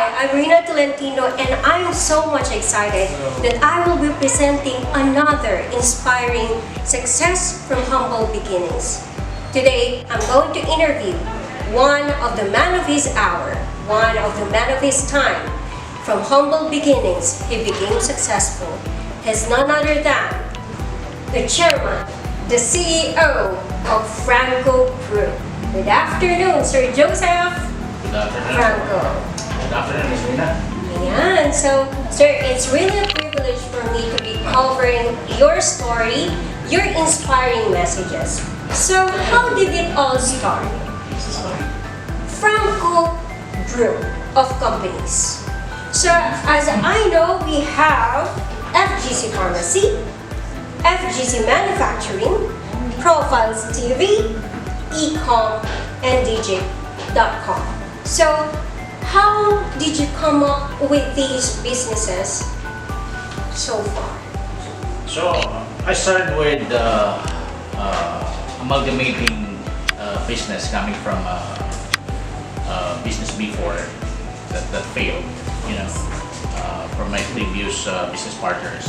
Hi, I'm Rina Tolentino and I'm so much excited that I will be presenting another inspiring success from humble beginnings. Today, I'm going to interview one of the man of his hour, one of the man of his time. From humble beginnings, he became successful. He's none other than the chairman, the CEO of Franco Group. Good afternoon, Sir Joseph. Good afternoon. Franco. Good afternoon, Ms. Rina. Ayan. So, sir, it's really a privilege for me to be covering your story, your inspiring messages. So, how did it all start? Franco Group of companies. So, as I know, we have FGC Pharmacy, FGC Manufacturing, Profiles TV, Ecom, and DJ.com. So, how did you come up with these businesses so far? So, I started with amalgamating business coming from business before that failed, from my previous business partners.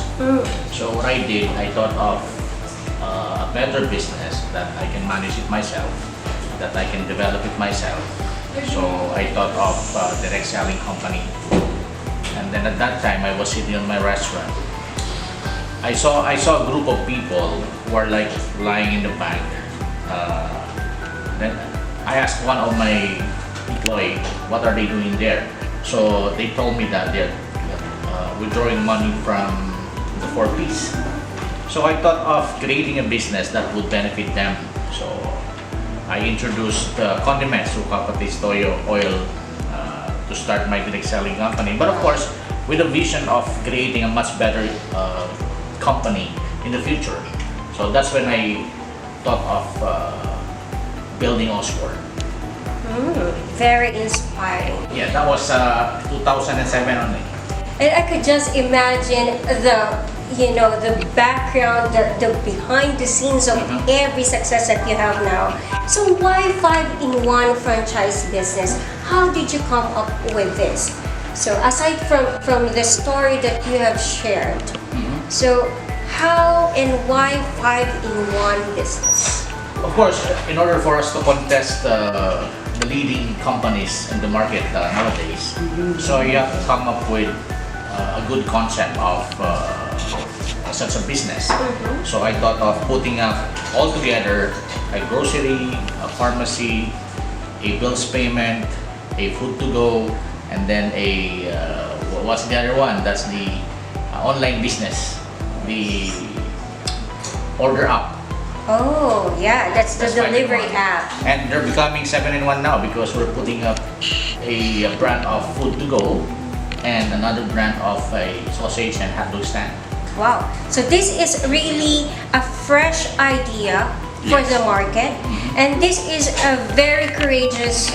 So what I did, I thought of a better business that I can manage it myself, that I can develop it myself. So I thought of direct selling company. And then at that time, I was sitting on my restaurant. I saw a group of people who are like lying in the bank. Then I asked one of my employees, what are they doing there? So they told me that they're withdrawing money from the 4Ps. So I thought of creating a business that would benefit them. So I introduced condiments to Kapatis Toyo Oil to start my direct selling company. But of course, with a vision of creating a much better company in the future. So that's when I thought of building OSCOR. Very inspiring. Yeah, that was 2007 only. And I could just imagine the background, the behind the scenes of every success that you have now. So why 5-in-1 franchise business? How did you come up with this? So aside from the story that you have shared, so how and why 5-in-1 business? Of course, in order for us to contest the leading companies in the market nowadays, so you have to come up with a good concept of such a business. So I thought of putting up all together a grocery, a pharmacy, a bills payment, a food to go, and then what's the other one? That's the online business, the order app. Oh, yeah, that's the delivery 5-in-1. app. And they're becoming 7-in-1 now because we're putting up a brand of food to go and another brand of a sausage and hot dog stand. Wow. So this is really a fresh idea for the market, and this is a very courageous,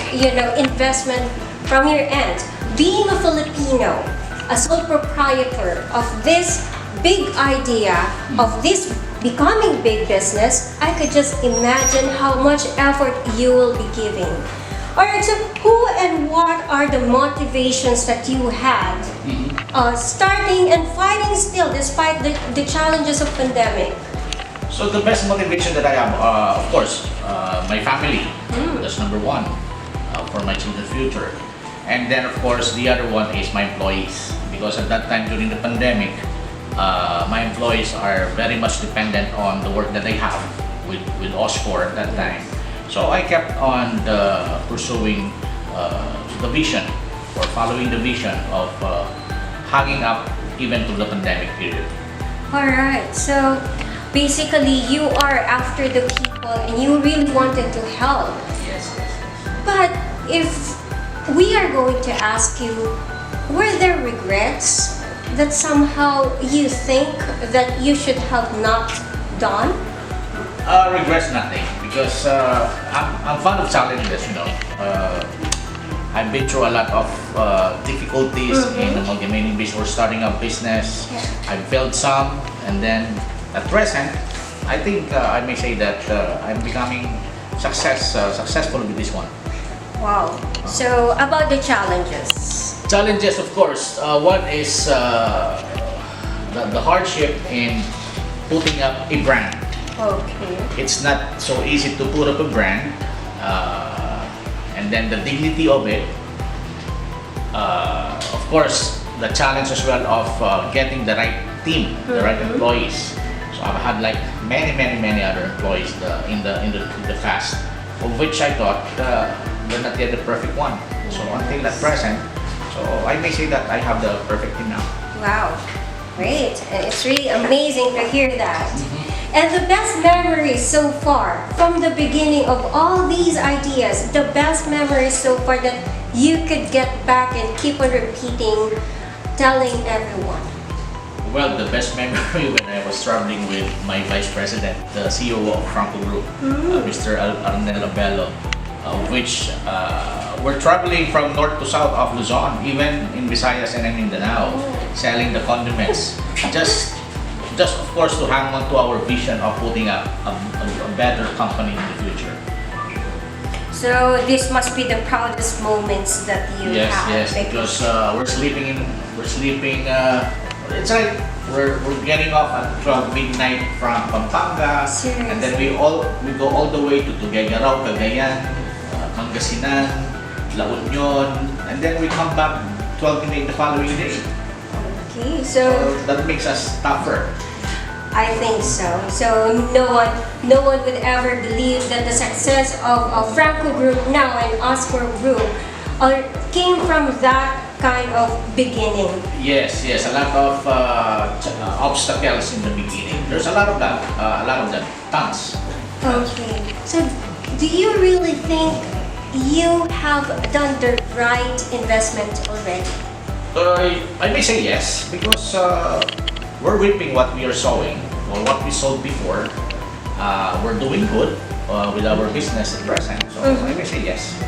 investment from your end. Being a Filipino, a sole proprietor of this big idea, of this becoming big business, I could just imagine how much effort you will be giving. Alright, so who and what are the motivations that you had starting and fighting still despite the challenges of pandemic? So the best motivation that I have, of course, my family. That's number one for my children's future. And then of course the other one is my employees, because at that time during the pandemic, my employees are very much dependent on the work that they have with OSCOR at that time. So I kept on pursuing the vision or following the vision of hanging up even to the pandemic period. Alright, so basically you are after the people and you really wanted to help. Yes. But if we are going to ask you, were there regrets that somehow you think that you should have not done? Regrets nothing, because I'm fond of challenges. I've been through a lot of difficulties in amalgamating business or starting a business. I've failed some, and then at present, I think I may say that I'm becoming successful with this one. Wow. So about the challenges, Challenges, of course. One is the hardship in putting up a brand. Okay. It's not so easy to put up a brand, and then the dignity of it. Of course, the challenge as well of getting the right team, the right employees. So I've had like many other employees in the past, of which I thought they're not yet the perfect one. So until at present, so I may say that I have the perfect team now. Wow. Great. It's really amazing to hear that. And the best memories so far, from the beginning of all these ideas, the best memories so far that you could get back and keep on repeating, telling everyone. Well, the best memory when I was traveling with my vice president, the CEO of Franco Group, Mr. Arnel Bello, which we're traveling from north to south of Luzon, even in Visayas and in Mindanao, selling the condiments. Just of course to hang on to our vision of putting up a better company in the future. So this must be the proudest moments that you have. Yes, because we're sleeping. It's like we're getting off at 12 midnight from Pampanga, Seriously? and then we go all the way to Tuguegarao, Cagayan, Pangasinan, La Union, and then we come back 12 midnight the following day. Okay, So that makes us tougher. I think so. So no one would ever believe that the success of Franco Group now and OSCOR Group came from that kind of beginning. Yes, a lot of obstacles in the beginning. There's a lot of them, tons. Okay. So do you really think you have done the right investment already? I may say yes, because we're reaping what we are sowing, or what we sowed before. We're doing good with our business at present, so I may say yes.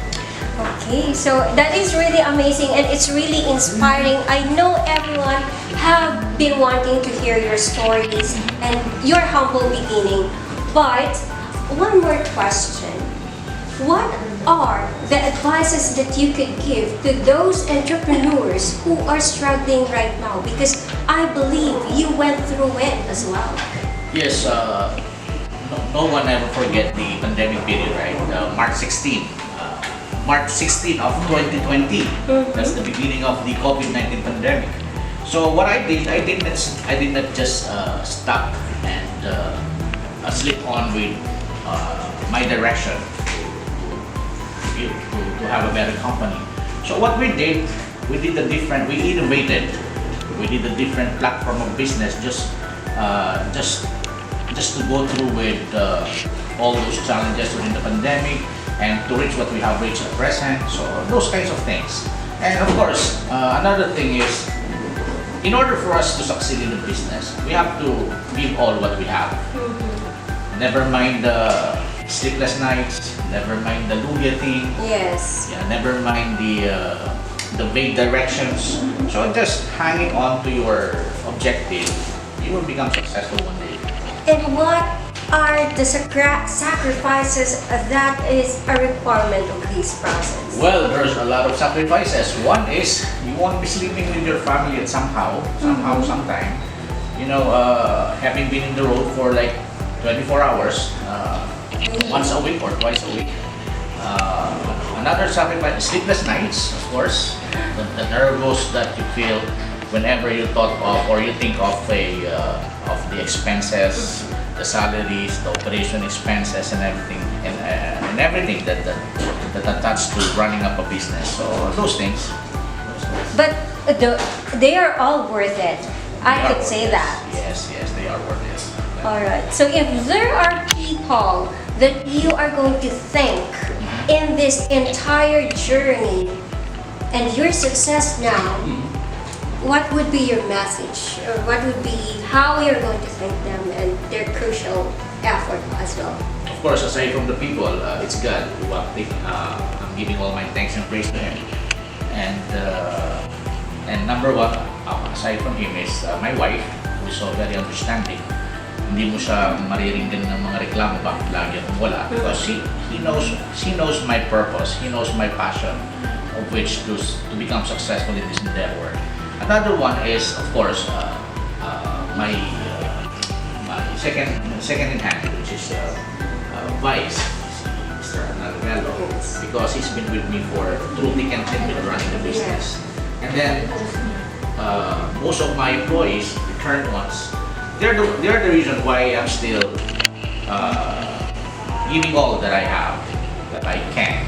Okay, so that is really amazing and it's really inspiring. I know everyone have been wanting to hear your stories and your humble beginning. But one more question. What are the advices that you could give to those entrepreneurs who are struggling right now? Because I believe you went through it as well. Yes, no one ever forget the pandemic period, right? March 16 of 2020. That's the beginning of the COVID-19 pandemic. So what I did not just stop and slip on with my direction to have a better company. So what we did we innovated. We did a different platform of business just to go through with all those challenges during the pandemic and to reach what we have reached at present. So those kinds of things. And of course, another thing is, in order for us to succeed in the business, we have to give all what we have. Never mind the sleepless nights, never mind the lugia thing. Yes. Yeah, never mind the vague directions. So just hanging on to your objective, you will become successful one day. And what are the sacrifices that is a requirement of this process? Well, there's a lot of sacrifices. One is you won't be sleeping with your family at sometime. You know, having been in the road for like 24 hours, once a week or twice a week. Another sacrifice, sleepless nights, of course. The nervous that you feel whenever you thought of or you think of the expenses, the salaries, the operation expenses, and everything, and everything that attached to running up a business. So those things. But they are all worth it. I could say that. Yes, they are worth it. Alright, so if there are people that you are going to thank in this entire journey and your success now, what would be your message? Or what would be how you're going to thank them and their crucial effort as well? Of course, aside from the people, it's God who I'm giving all my thanks and praise to Him. And number one, aside from Him, is my wife, who is so very understanding. Hindi mo siya mariringgan ng mga reklamo bakit lagi akong wala. Because she knows my purpose, He knows my passion. of which to become successful in this endeavor. Another one is, of course, my second in hand, which is Vice, Mr. Analvelo, because he's been with me for through thick and thin with running the business. And then most of my employees, the current ones, they're the reason why I'm still giving all that I have, that I can,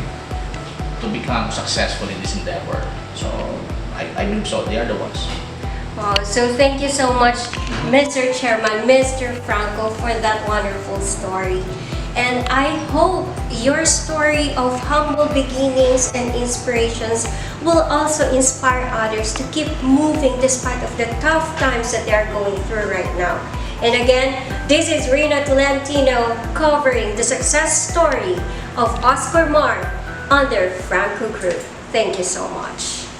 to become successful in this endeavor. So I believe so. They are the ones. Wow, so thank you so much, Mr. Chairman, Mr. Franco, for that wonderful story. And I hope your story of humble beginnings and inspirations will also inspire others to keep moving despite of the tough times that they are going through right now. And again, this is Rina Tolentino covering the success story of OSCORMART under Franco Group. Thank you so much.